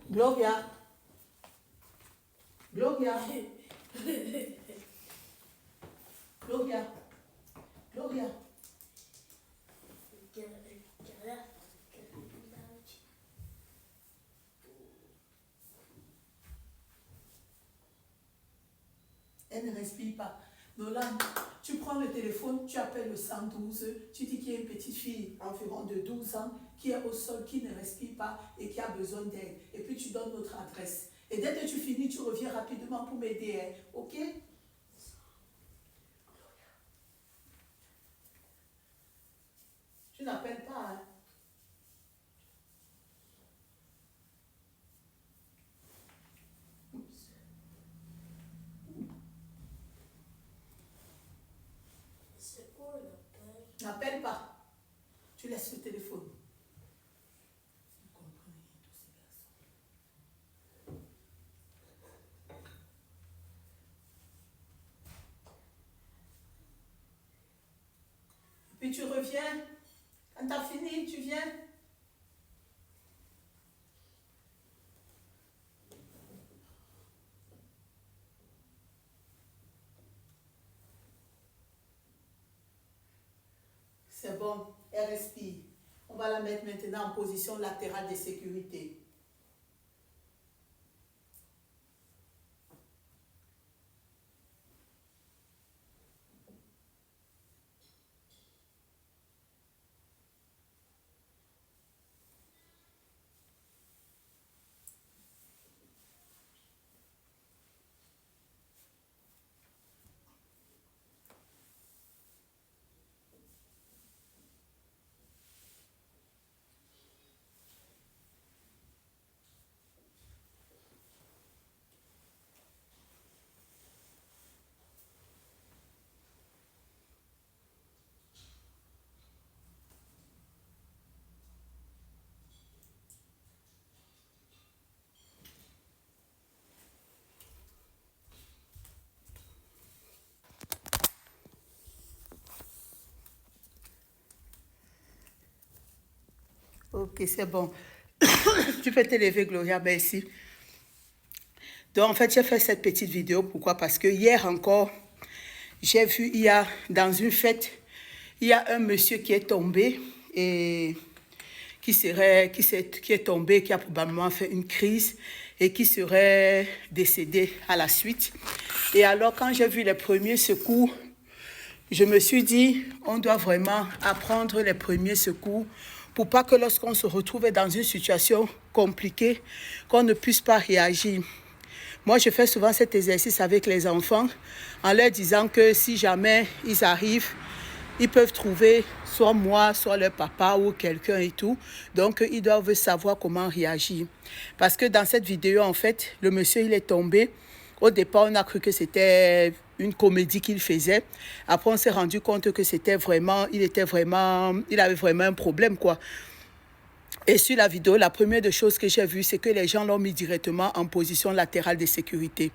Gloria. Gloria. Gloria. Gloria. Elle ne respire pas. Nolan, tu prends le téléphone, tu appelles le 112, tu dis qu'il y a une petite fille environ de 12 ans qui est au sol, qui ne respire pas et qui a besoin d'aide. Et puis tu donnes notre adresse. Et dès que tu finis, tu reviens rapidement pour m'aider. Hein? Ok? Tu n'appelles pas. Hein? N'appelle pas. Tu laisses le téléphone. Vous comprenez tous ces garçons. Et puis tu reviens. Quand tu as fini, tu viens. C'est bon, elle respire. On va la mettre maintenant en position latérale de sécurité. Ok, c'est bon. Tu peux te lever, Gloria, merci. Donc, en fait, j'ai fait cette petite vidéo. Pourquoi? Parce que hier encore, j'ai vu, dans une fête, il y a un monsieur qui est tombé et qui est tombé, qui a probablement fait une crise et qui serait décédé à la suite. Et alors, quand j'ai vu les premiers secours, je me suis dit, on doit vraiment apprendre les premiers secours pour pas que lorsqu'on se retrouve dans une situation compliquée, qu'on ne puisse pas réagir. Moi, je fais souvent cet exercice avec les enfants en leur disant que si jamais ils arrivent, ils peuvent trouver soit moi, soit leur papa ou quelqu'un et tout. Donc, ils doivent savoir comment réagir. Parce que dans cette vidéo, en fait, le monsieur, il est tombé. Au départ, on a cru que c'était une comédie qu'il faisait. Après, on s'est rendu compte que il avait vraiment un problème, quoi. Et sur la vidéo, la première des choses que j'ai vues, c'est que les gens l'ont mis directement en position latérale de sécurité.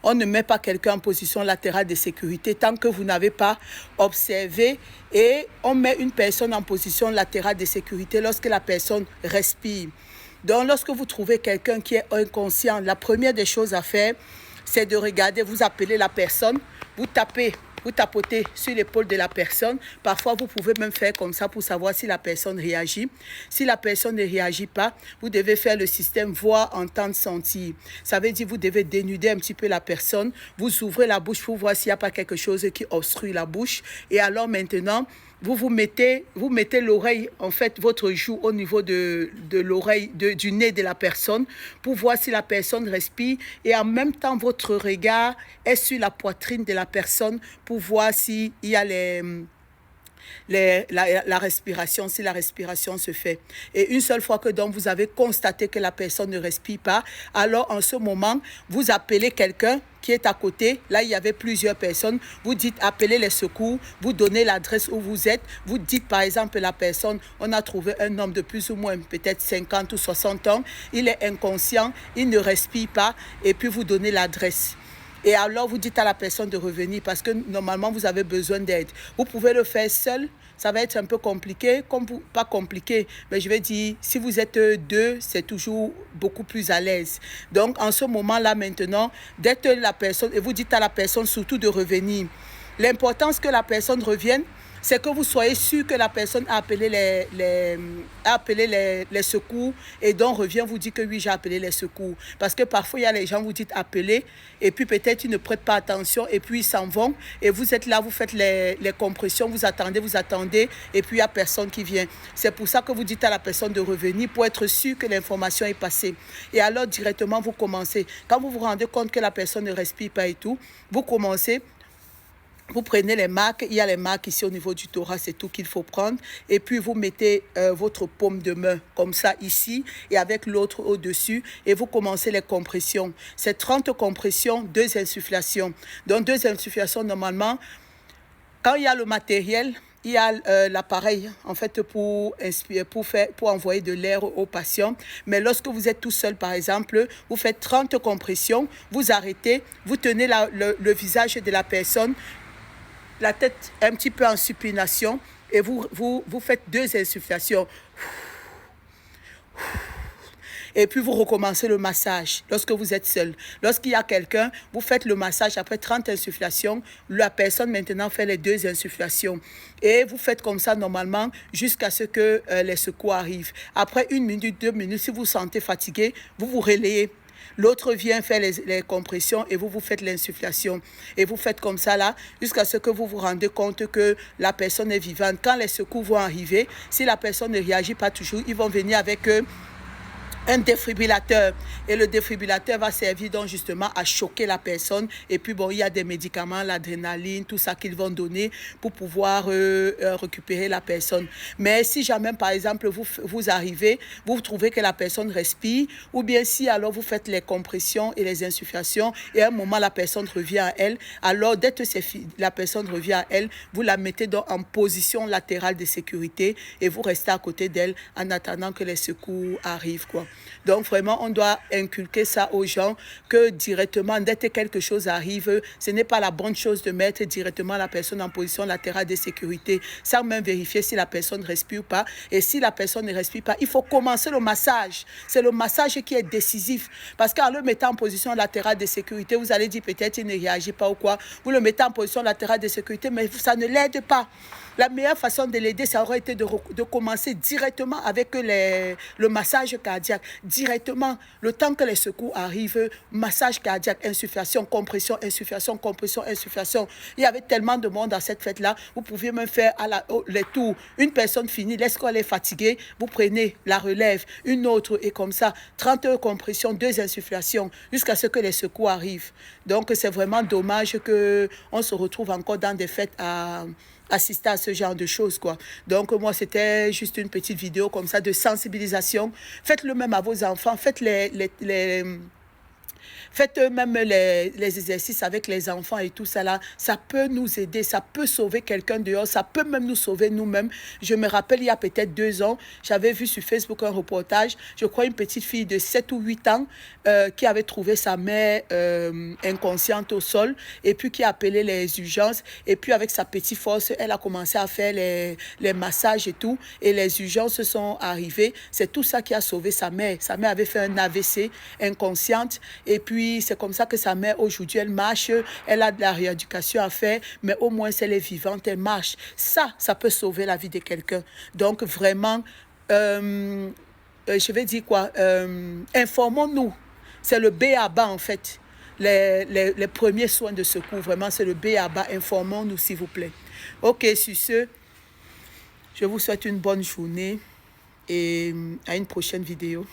On ne met pas quelqu'un en position latérale de sécurité tant que vous n'avez pas observé, et on met une personne en position latérale de sécurité lorsque la personne respire. Donc, lorsque vous trouvez quelqu'un qui est inconscient, la première des choses à faire, c'est de regarder, vous appelez la personne, vous tapotez sur l'épaule de la personne. Parfois, vous pouvez même faire comme ça pour savoir si la personne réagit. Si la personne ne réagit pas, vous devez faire le système voir, entendre, sentir. Ça veut dire que vous devez dénuder un petit peu la personne. Vous ouvrez la bouche pour voir s'il n'y a pas quelque chose qui obstrue la bouche. Et alors maintenant, vous mettez l'oreille, en fait, votre joue au niveau de l'oreille, du nez de la personne pour voir si la personne respire. Et en même temps, votre regard est sur la poitrine de la personne pour voir s'il y a la respiration, si la respiration se fait. Et une seule fois que donc vous avez constaté que la personne ne respire pas, alors en ce moment, vous appelez quelqu'un qui est à côté. Là, il y avait plusieurs personnes. Vous dites, appelez les secours, vous donnez l'adresse où vous êtes. Vous dites, par exemple, la personne, on a trouvé un homme de plus ou moins peut-être 50 ou 60 ans. Il est inconscient, il ne respire pas. Et puis, vous donnez l'adresse. Et alors, vous dites à la personne de revenir parce que normalement, vous avez besoin d'aide. Vous pouvez le faire seul. ça va être un peu compliqué, pas compliqué, mais je vais dire, si vous êtes deux, c'est toujours beaucoup plus à l'aise. Donc, en ce moment-là, maintenant, d'être la personne, et vous dites à la personne surtout de revenir. L'importance que la personne revienne, c'est que vous soyez sûr que la personne a appelé les secours et donc revient vous dire que oui, j'ai appelé les secours. Parce que parfois, il y a les gens, vous dites appeler et puis peut-être ils ne prêtent pas attention et puis ils s'en vont et vous êtes là, vous faites les compressions, vous attendez et puis il n'y a personne qui vient. C'est pour ça que vous dites à la personne de revenir pour être sûr que l'information est passée. Et alors, directement, vous commencez. Quand vous vous rendez compte que la personne ne respire pas et tout, vous commencez. Vous prenez les marques, il y a les marques ici au niveau du thorax, c'est tout qu'il faut prendre. Et puis vous mettez votre paume de main comme ça ici et avec l'autre au-dessus. Et vous commencez les compressions. C'est 30 compressions, 2 insufflations. Donc 2 insufflations normalement, quand il y a le matériel, il y a l'appareil en fait pour envoyer de l'air au patient. Mais lorsque vous êtes tout seul, par exemple, vous faites 30 compressions, vous arrêtez, vous tenez le visage de la personne, la tête un petit peu en supination et vous faites 2 insufflations. Et puis vous recommencez le massage lorsque vous êtes seul. Lorsqu'il y a quelqu'un, vous faites le massage après 30 insufflations. La personne maintenant fait les 2 insufflations. Et vous faites comme ça normalement jusqu'à ce que les secours arrivent. Après 1 minute, 2 minutes, si vous vous sentez fatigué, vous vous relayez. L'autre vient faire les compressions et vous faites l'insufflation. Et vous faites comme ça là, jusqu'à ce que vous vous rendez compte que la personne est vivante. Quand les secours vont arriver, si la personne ne réagit pas toujours, ils vont venir avec un défibrillateur. Et le défibrillateur va servir donc justement à choquer la personne. Et puis bon, il y a des médicaments, l'adrénaline, tout ça qu'ils vont donner pour pouvoir récupérer la personne. Mais si jamais, par exemple, vous arrivez, vous trouvez que la personne respire, ou bien si alors vous faites les compressions et les insufflations, et à un moment la personne revient à elle, alors dès que la personne revient à elle, vous la mettez donc en position latérale de sécurité et vous restez à côté d'elle en attendant que les secours arrivent, quoi. Donc vraiment, on doit inculquer ça aux gens que directement, dès que quelque chose arrive, ce n'est pas la bonne chose de mettre directement la personne en position latérale de sécurité, sans même vérifier si la personne ne respire pas. Et si la personne ne respire pas, il faut commencer le massage. C'est le massage qui est décisif. Parce qu'en le mettant en position latérale de sécurité, vous allez dire peut-être qu'il ne réagit pas ou quoi. Vous le mettez en position latérale de sécurité, mais ça ne l'aide pas. La meilleure façon de l'aider, ça aurait été de commencer directement avec le massage cardiaque. Directement, le temps que les secours arrivent, massage cardiaque, insufflation, compression, insufflation, compression, insufflation. Il y avait tellement de monde à cette fête-là. Vous pouviez même faire les tours. Une personne finit, lorsqu'elle est fatiguée, vous prenez la relève, une autre et comme ça. 30 compressions, 2 insufflations, jusqu'à ce que les secours arrivent. Donc, c'est vraiment dommage qu'on se retrouve encore dans des fêtes à assister à ce genre de choses, quoi. Donc, moi, c'était juste une petite vidéo comme ça de sensibilisation. Faites-le même à vos enfants. Faites Faites même les exercices avec les enfants et tout ça là. Ça peut nous aider, ça peut sauver quelqu'un dehors, ça peut même nous sauver nous-mêmes. Je me rappelle, il y a peut-être 2 ans, j'avais vu sur Facebook un reportage, je crois une petite fille de 7 ou 8 ans qui avait trouvé sa mère inconsciente au sol et puis qui a appelé les urgences. Et puis avec sa petite force, elle a commencé à faire les massages et tout. Et les urgences sont arrivées. C'est tout ça qui a sauvé sa mère. Sa mère avait fait un AVC, inconsciente. Et puis, c'est comme ça que sa mère, aujourd'hui, elle marche. Elle a de la rééducation à faire, mais au moins, elle est vivante, elle marche. Ça peut sauver la vie de quelqu'un. Donc, vraiment, je vais dire quoi? Informons-nous. C'est le B à bas, en fait. Les premiers soins de secours, vraiment, c'est le B à bas. Informons-nous, s'il vous plaît. OK, sur ce, je vous souhaite une bonne journée et à une prochaine vidéo.